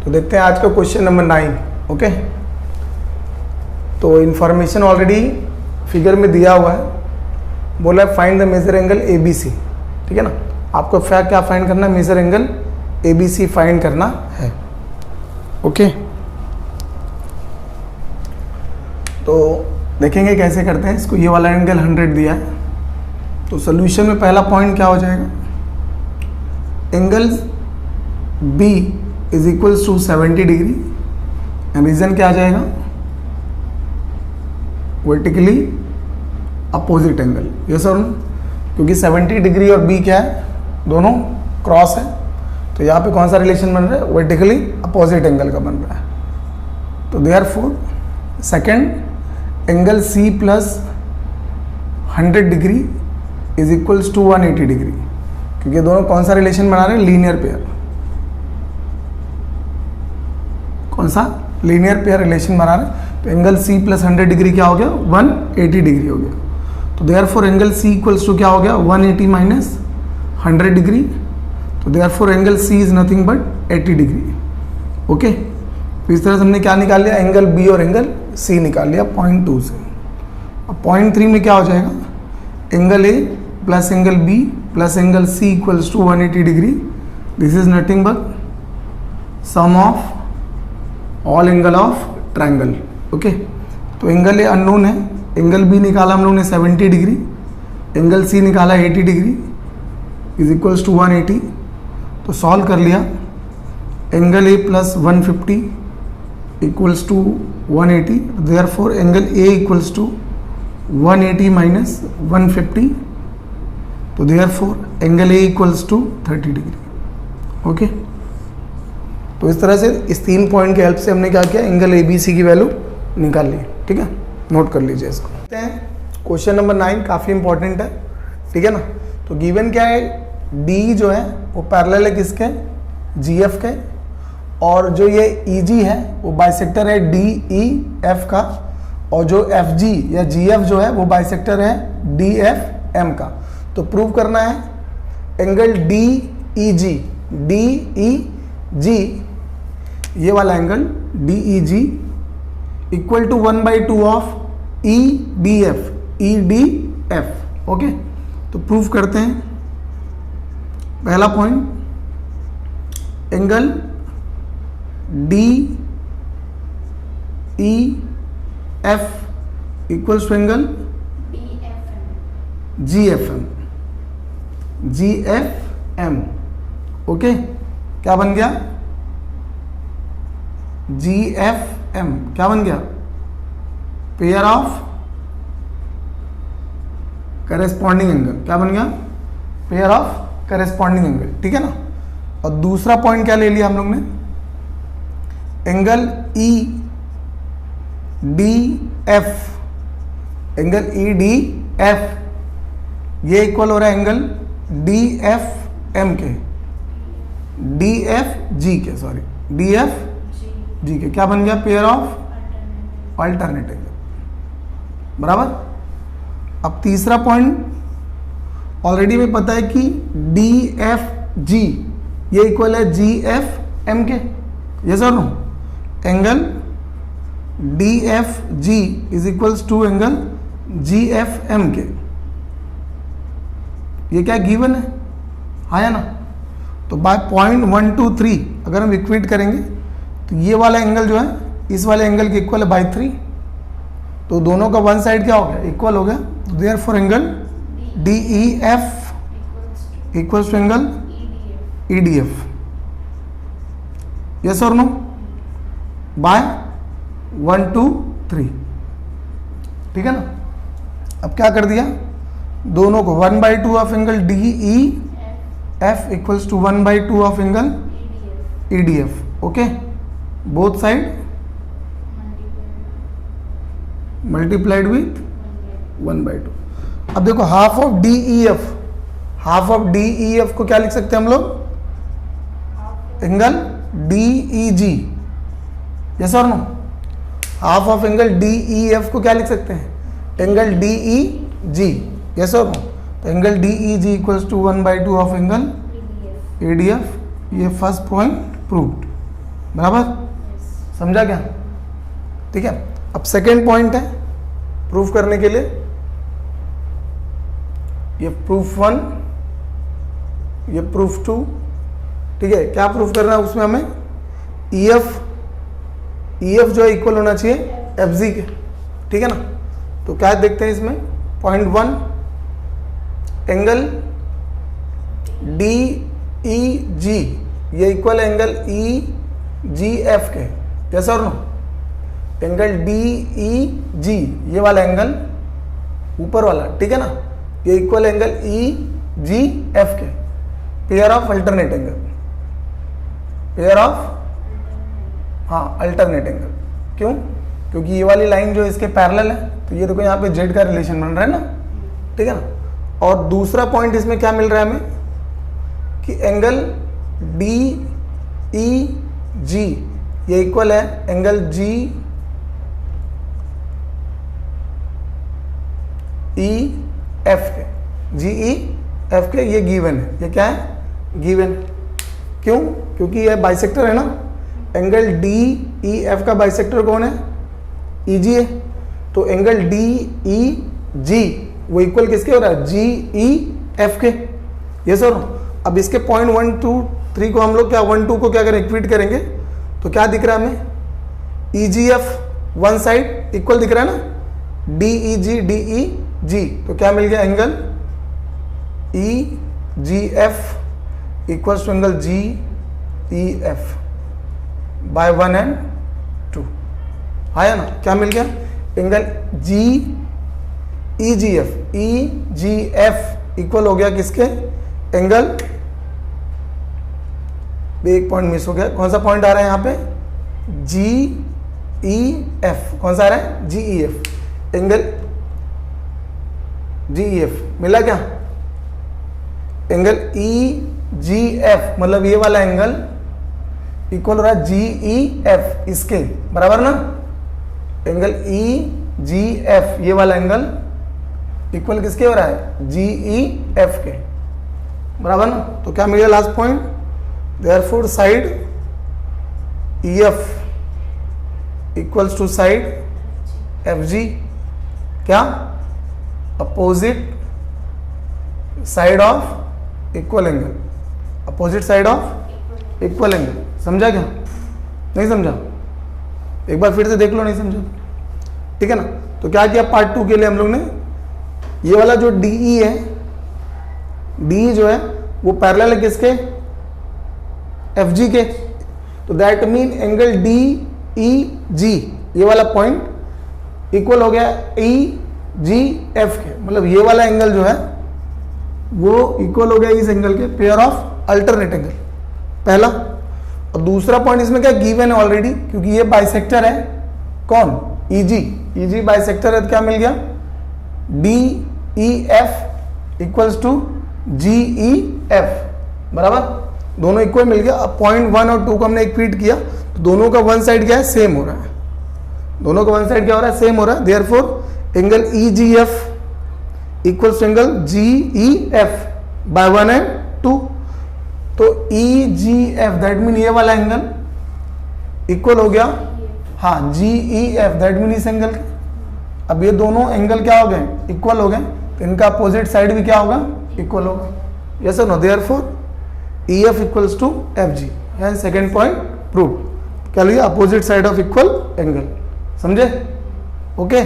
तो देखते हैं आज का क्वेश्चन नंबर 9। ओके, तो इन्फॉर्मेशन ऑलरेडी फिगर में दिया हुआ है, बोला है find the major angle ABC। ठीक है ना, आपको क्या फाइंड करना है, मेजर एंगल ABC फाइंड करना है। ओके, तो देखेंगे कैसे करते हैं इसको। ये वाला एंगल 100 दिया है, तो सोल्यूशन में पहला पॉइंट क्या हो जाएगा, angle B is equals to 70 degree and reason क्या आ जाएगा, वर्टिकली अपोजिट एंगल। ये सर, क्योंकि 70 डिग्री और B क्या है, दोनों क्रॉस है, तो यहाँ पे कौन सा रिलेशन बन रहा है, वर्टिकली अपोजिट एंगल का बन रहा है। तो therefore second angle C plus 100 degree is equals to 180 degree, क्योंकि दोनों कौन सा रिलेशन बना रहे हैं, लीनियर पेयर। कौन सा, लीनियर पेयर रिलेशन बना रहे हैं। तो एंगल C प्लस 100 डिग्री क्या हो गया, 180 डिग्री हो गया। तो therefore angle C equals to क्या हो गया, 180 माइनस 100 डिग्री। तो therefore angle C is nothing but 80 degree. Okay, तो इस तरह से हमने क्या निकाल लिया, एंगल B और एंगल C निकाल लिया पॉइंट 2 से। अब पॉइंट 3 में क्या हो जाएगा, angle A plus angle B plus angle C equals to 180 degree. This is nothing but sum of all angle of triangle. Okay, तो एंगल ए अननोन है, एंगल B निकाला हम लोग ने 70 डिग्री, एंगल C निकाला 80 डिग्री इज इक्वल्स टू 180। तो solve कर लिया, angle A plus 150 equals to 180, therefore angle A equals to 180 minus 150, तो therefore angle A equals to 30 degree. Okay, तो इस तरह से इस 3 पॉइंट के हेल्प से हमने क्या किया, एंगल ABC की वैल्यू निकाल ली। ठीक है, नोट कर लीजिए इसको। क्वेश्चन नंबर 9 काफ़ी इंपॉर्टेंट है। ठीक है ना, तो गिवन क्या है, D जो है वो पैरेलल है किसके, GF के, और जो ये EG है वो बाइसेक्टर है DEF का, और जो FG या GF जो है वो बाइसेक्टर है DFM का। तो प्रूव करना है एंगल DEG ये वाला angle DEG equal to 1/2 of EDF। Okay, तो प्रूव करते हैं। पहला point, angle DEF equals to angle GFM। Okay, क्या बन गया, GFM क्या बन गया, पेयर ऑफ करेस्पॉन्डिंग एंगल। क्या बन गया, पेयर ऑफ करेस्पॉन्डिंग एंगल। ठीक है ना, और दूसरा पॉइंट क्या ले लिया हम लोग ने, एंगल EDF, एंगल EDF ये इक्वल हो रहा है एंगल DFM के, DFG के, सॉरी DFG के। क्या बन गया, पेयर ऑफ अल्टरनेट एंगल। बराबर। अब तीसरा पॉइंट ऑलरेडी में पता है कि DFG ये इक्वल है GFM के, ये sir no, angle DFG is equals to angle GFM के। ये क्या गिवन है, आया ना। तो बाय पॉइंट 1 2 3 अगर हम इक्वेट करेंगे तो ये वाला एंगल जो है इस वाले एंगल के इक्वल है बाय 3, तो दोनों का वन साइड क्या हो गया, इक्वल हो गया। Therefore angle DEF equals to angle EDF। Yes और नो, बाय 1 2 3। ठीक है ना। अब क्या कर दिया, दोनों को 1/2 of angle DEF equals to 1/2 of angle EDF। Okay, both side multiplied with 1/2। अब देखो हाफ ऑफ DEF को क्या लिख सकते हैं हम लोग, एंगल DEG। यस और no, half of angle DEF को क्या लिख सकते हैं, एंगल DEG। यस और नो, तो angle DEG equals to 1/2 of angle EDF। ये फर्स्ट पॉइंट प्रूव्ड। बराबर, समझा क्या? ठीक है, अब सेकेंड पॉइंट है प्रूफ करने के लिए, ये प्रूफ 1, ये प्रूफ 2, ठीक है। क्या प्रूफ करना है उसमें हमें? EF जो है इक्वल होना चाहिए FG के, ठीक है ना। तो क्या देखते हैं इसमें, पॉइंट 1 एंगल DEG ये इक्वल एंगल EGF के, यस और नो? एंगल DEG ये वाला एंगल ऊपर वाला, ठीक है ना, ये इक्वल एंगल EGF के, pair of alternate angle, pair of alternate angle. क्यों? क्योंकि ये वाली लाइन जो इसके पैरेलल है, तो ये देखो यहाँ पे जेड का रिलेशन बन रहा है ना, ठीक है ना। और दूसरा पॉइंट इसमें क्या मिल रहा है हमें कि एंगल DEG ये इक्वल है एंगल GEF के, GEF के, ये गिवन है, ये क्या है? गिवन। क्यों? क्योंकि ये बाइसेक्टर है ना, एंगल DEF का बाइसेक्टर कौन है? EG है। तो एंगल DEG वो इक्वल किसके हो रहा है? GEF के, ये सर। अब इसके पॉइंट 1, 2, 3 को हम लोग क्या 1, 2 को क्या करें? इक्वेट करेंगे, तो क्या दिख रहा है हमें? EGF वन साइड इक्वल दिख रहा है ना, DEG, तो क्या मिल गया? Angle EGF equals to angle GEF by 1 and 2, आया ना? क्या मिल गया? एंगल EGF इक्वल हो गया किसके? एंगल, एक पॉइंट मिस हो गया, कौन सा पॉइंट आ रहा है यहाँ पे? GEF, कौन सा आ रहा है? GEF, एंगल GEF मिला क्या? एंगल EGF मतलब ये वाला एंगल इक्वल हो रहा है GEF इसके, बराबर ना? एंगल EGF ये वाला एंगल इक्वल किसके हो रहा है? GEF के, बराबर ना? तो क्या मिलेगा last point? Therefore side EF equals to side FG, क्या? Opposite side of equal angle, opposite side of equal angle. समझा क्या? नहीं समझा? एक बार फिर से देख लो, नहीं समझा, ठीक है ना। तो क्या किया पार्ट 2 के लिए हम लोग ने, ये वाला जो DE है, DE जो है वो पैरेलल है किसके? FG के। तो दैट मीन एंगल DEG ये वाला पॉइंट इक्वल हो गया EGF के, मतलब ये वाला एंगल जो है वो इक्वल हो गया इस एंगल के, पेयर ऑफ अल्टरनेट एंगल, पहला। और दूसरा पॉइंट इसमें क्या गिवन है ऑलरेडी, क्योंकि ये बाइसेक्टर है, कौन? EG बाइसेक्टर है, तो क्या मिल गया? DEF इक्वल्स टू GEF, बराबर, दोनों इक्वल मिल गया। अब पॉइंट 1 और 2 को हमने इक्वेट किया, तो दोनों का वन साइड क्या है? सेम हो रहा है, दोनों का वन साइड क्या हो रहा है? सेम हो रहा है। Therefore angle EGF equals to angle GEF by 1 and 2। तो EGF दैट मीन ये वाला एंगल इक्वल हो गया GEF दैट मीन इस एंगल के। अब ये दोनों एंगल क्या हो गए? इक्वल हो गए, तो इनका अपोजिट साइड भी क्या होगा? इक्वल होगा, यस और no? Therefore EF equals to FG, यानी सेकेंड पॉइंट प्रूव। क्या लिया? Opposite side of equal angle, समझे? ओके।